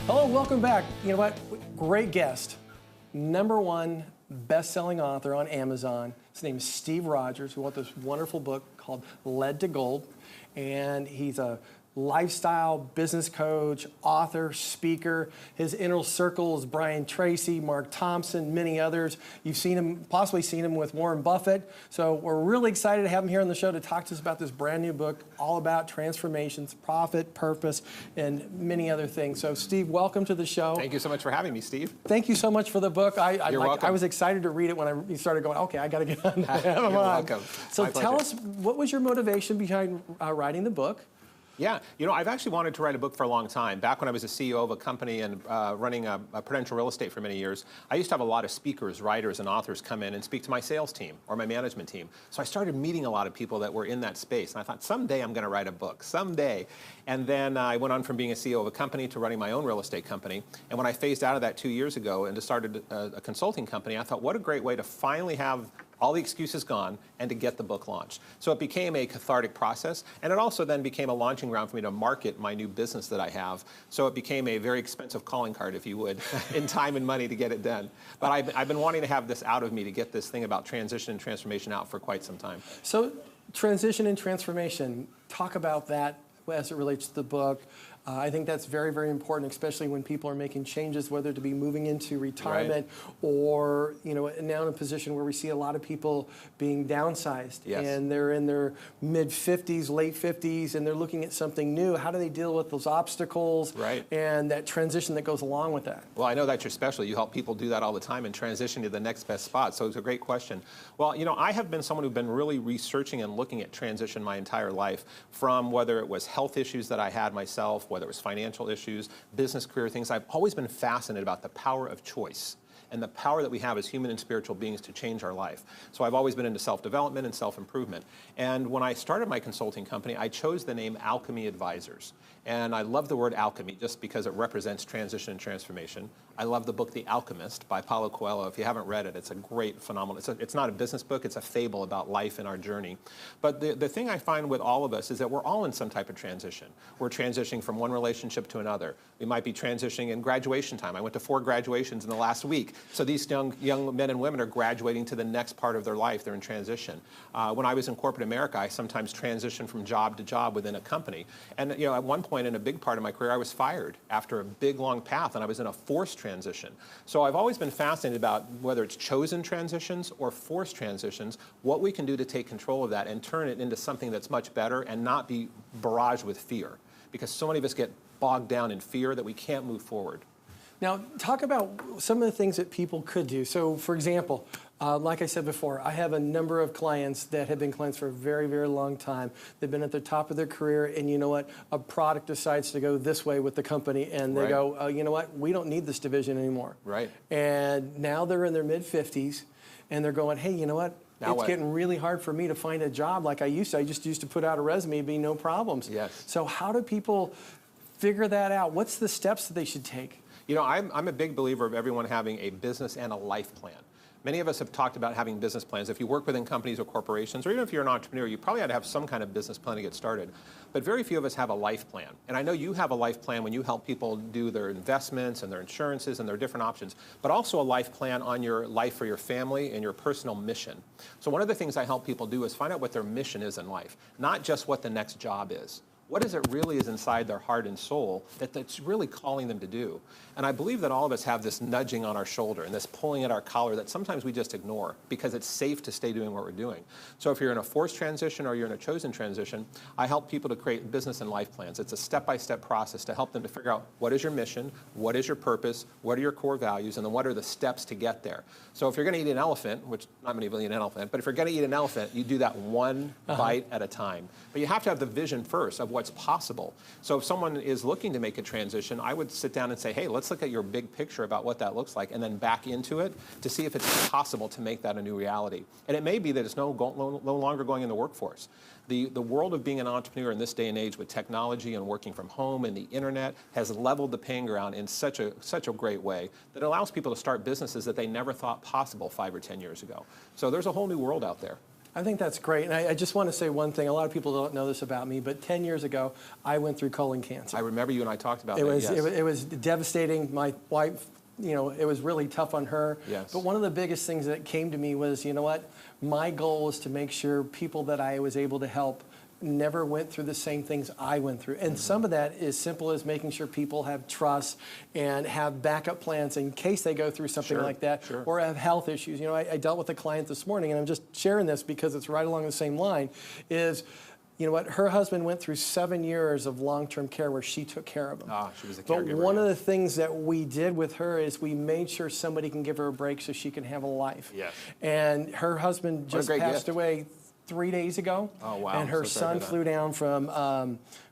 Hello, welcome back. You know what? Great guest. #1 best-selling author on Amazon. His name is Steve Rodgers, who wrote this wonderful book called Lead to Gold. And he's a lifestyle business coach, author, speaker. His inner circle is Brian Tracy, Mark Thompson, many others. You've seen him, possibly seen him with Warren Buffett. So we're really excited to have him here on the show to talk to us about this brand new book, all about transformations, profit, purpose, and many other things. So Steve, welcome to the show. Thank you so much for having me, Steve. Thank you so much for the book. You're welcome. I was excited to read it when you started going, okay, I got to get on. You're welcome. So tell us, what was your motivation behind writing the book? Yeah, you know, I've actually wanted to write a book for a long time. Back when I was a CEO of a company and running a Prudential real estate for many years, I used to have a lot of speakers, writers, and authors come in and speak to my sales team or my management team. So I started meeting a lot of people that were in that space. And I thought, someday I'm going to write a book, someday. And then I went on from being a CEO of a company to running my own real estate company. And when I phased out of that 2 years ago and started a consulting company, I thought, what a great way to finally have all the excuses gone, and to get the book launched. So it became a cathartic process, and it also then became a launching ground for me to market my new business that I have. So it became a very expensive calling card, if you would, in time and money to get it done. But I've been wanting to have this out of me to get this thing about transition and transformation out for quite some time. So transition and transformation, talk about that as it relates to the book. I think that's very, very important, especially when people are making changes, whether to be moving into retirement or, you know, now in a position where we see a lot of people being downsized. Yes. And they're in their mid-50s, late 50s, and they're looking at something new. How do they deal with those obstacles and that transition that goes along with that? Well, I know that's your specialty. You help people do that all the time and transition to the next best spot. So it's a great question. Well, you know, I have been someone who's been really researching and looking at transition my entire life, from whether it was health issues that I had myself, whether it was financial issues, business career things. I've always been fascinated about the power of choice and the power that we have as human and spiritual beings to change our life. So I've always been into self-development and self-improvement. And when I started my consulting company, I chose the name Alchemy Advisors. And I love the word alchemy just because it represents transition and transformation. I love the book The Alchemist by Paulo Coelho. If you haven't read it, it's a great, phenomenal, it's not a business book, it's a fable about life and our journey. But the thing I find with all of us is that we're all in some type of transition. We're transitioning from one relationship to another. We might be transitioning in graduation time. I went to 4 graduations in the last week. So these young men and women are graduating to the next part of their life. They're in transition. When I was in corporate America, I sometimes transitioned from job to job within a company. And you know, at one point in a big part of my career, I was fired after a big, long path, and I was in a forced transition. So I've always been fascinated about whether it's chosen transitions or forced transitions, what we can do to take control of that and turn it into something that's much better and not be barraged with fear. Because so many of us get bogged down in fear that we can't move forward. Now, talk about some of the things that people could do. So, for example, like I said before, I have a number of clients that have been clients for a very, very long time. They've been at the top of their career, and you know what? A product decides to go this way with the company, and they go, you know what? We don't need this division anymore. Right. And now they're in their mid-50s, and they're going, hey, you know what? It's getting really hard for me to find a job like I used to. I just used to put out a resume, it'd be no problems. Yes. So how do people figure that out? What's the steps that they should take? You know, I'm a big believer of everyone having a business and a life plan. Many of us have talked about having business plans. If you work within companies or corporations, or even if you're an entrepreneur, you probably ought to have some kind of business plan to get started. But very few of us have a life plan. And I know you have a life plan when you help people do their investments and their insurances and their different options, but also a life plan on your life for your family and your personal mission. So one of the things I help people do is find out what their mission is in life, not just what the next job is. What is it really is inside their heart and soul that's really calling them to do? And I believe that all of us have this nudging on our shoulder and this pulling at our collar that sometimes we just ignore because it's safe to stay doing what we're doing. So if you're in a forced transition or you're in a chosen transition, I help people to create business and life plans. It's a step-by-step process to help them to figure out what is your mission, what is your purpose, what are your core values, and then what are the steps to get there. So if you're going to eat an elephant, which not many people eat an elephant, but if you're going to eat an elephant, you do that one bite at a time. But you have to have the vision first of what's possible. So if someone is looking to make a transition, I would sit down and say, hey, let's look at your big picture about what that looks like and then back into it to see if it's possible to make that a new reality. And it may be that it's no longer going in the workforce. The world of being an entrepreneur in this day and age with technology and working from home and the internet has leveled the playing ground in such a great way that allows people to start businesses that they never thought possible 5 or 10 years ago. So there's a whole new world out there. I think that's great. And I just want to say one thing. A lot of people don't know this about me, but 10 years ago, I went through colon cancer. I remember you and I talked about that, yes. It was devastating. My wife, it was really tough on her. Yes. But one of the biggest things that came to me was, you know what? My goal was to make sure people that I was able to help never went through the same things I went through. And some of that is simple as making sure people have trust and have backup plans in case they go through something like that or have health issues. I dealt with a client this morning, and I'm just sharing this because it's right along the same line, is, you know what, her husband went through 7 years of long-term care where she took care of him. She was a caregiver. But one of the things that we did with her is we made sure somebody can give her a break so she can have a life. Yes. And her husband just passed away 3 days ago. Oh, wow. And her son flew down from,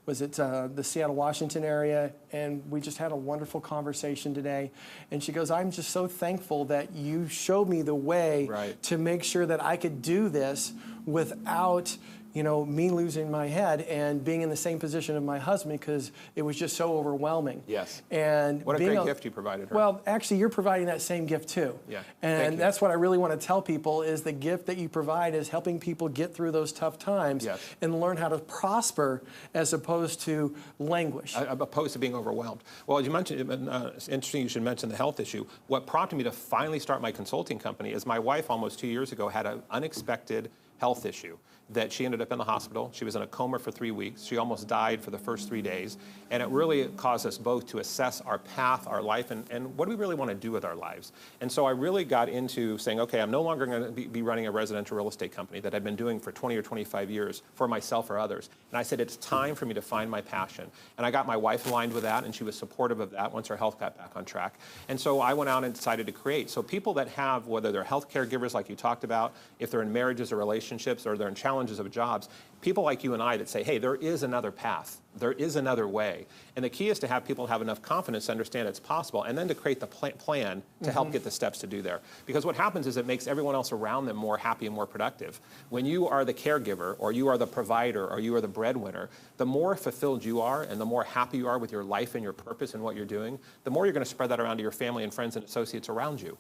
the Seattle, Washington area, and we just had a wonderful conversation today. And she goes, I'm just so thankful that you showed me the way to make sure that I could do this without me losing my head and being in the same position of my husband, because it was just so overwhelming. Yes. And what a great gift you provided her. Well, actually, you're providing that same gift too. Yeah. And that's what I really want to tell people is the gift that you provide is helping people get through those tough times and learn how to prosper as opposed to languish. Opposed to being overwhelmed. Well, as you mentioned, it's interesting you should mention the health issue. What prompted me to finally start my consulting company is my wife almost 2 years ago had an unexpected health issue that she ended up in the hospital. She was in a coma for 3 weeks. She almost died for the first 3 days. And it really caused us both to assess our path, our life, and what do we really want to do with our lives. And so I really got into saying, okay, I'm no longer going to be running a residential real estate company that I've been doing for 20 or 25 years for myself or others. And I said, it's time for me to find my passion. And I got my wife aligned with that, and she was supportive of that once her health got back on track. And so I went out and decided to create. So people that have, whether they're health caregivers like you talked about, if they're in marriages or relationships, or they're in challenges of jobs, people like you and I that say, hey, there is another path. There is another way. And the key is to have people have enough confidence to understand it's possible, and then to create the plan to help get the steps to do there. Because what happens is it makes everyone else around them more happy and more productive. When you are the caregiver, or you are the provider, or you are the breadwinner, the more fulfilled you are and the more happy you are with your life and your purpose and what you're doing, the more you're going to spread that around to your family and friends and associates around you.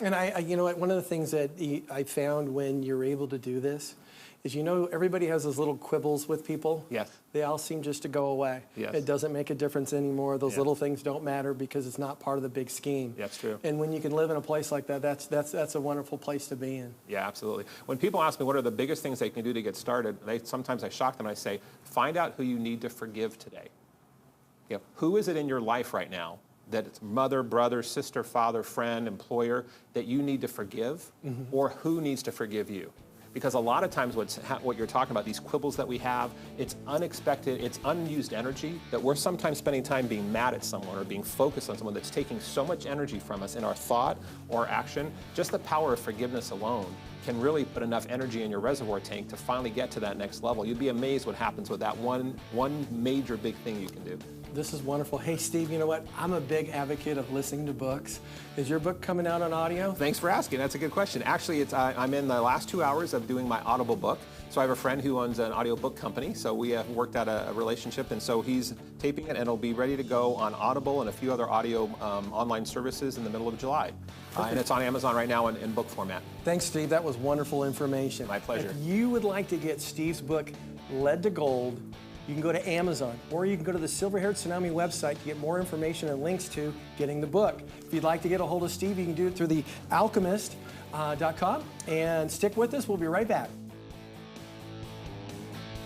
And you know what, one of the things that I found when you're able to do this is, everybody has those little quibbles with people. Yes. They all seem just to go away. Yes. It doesn't make a difference anymore. Those little things don't matter because it's not part of the big scheme. That's true. And when you can live in a place like that, that's a wonderful place to be in. Yeah, absolutely. When people ask me what are the biggest things they can do to get started, sometimes I shock them and I say, find out who you need to forgive today. Who is it in your life right now that it's mother, brother, sister, father, friend, employer that you need to forgive, or who needs to forgive you? Because a lot of times what you're talking about, these quibbles that we have, it's unexpected, it's unused energy that we're sometimes spending time being mad at someone or being focused on someone that's taking so much energy from us in our thought or action. Just the power of forgiveness alone can really put enough energy in your reservoir tank to finally get to that next level. You'd be amazed what happens with that one major big thing you can do. This is wonderful. Hey, Steve, you know what? I'm a big advocate of listening to books. Is your book coming out on audio? Thanks for asking. That's a good question. Actually, I'm in the last 2 hours of doing my Audible book. So I have a friend who owns an audiobook company. So we have worked out a relationship, and so he's taping it, and it'll be ready to go on Audible and a few other audio online services in the middle of July. And it's on Amazon right now in book format. Thanks, Steve. That was wonderful information. My pleasure. If you would like to get Steve's book, Led to Gold, you can go to Amazon, or you can go to the Silver Hair Tsunami website to get more information and links to getting the book. If you'd like to get a hold of Steve, you can do it through the alchemist.com. And stick with us. We'll be right back.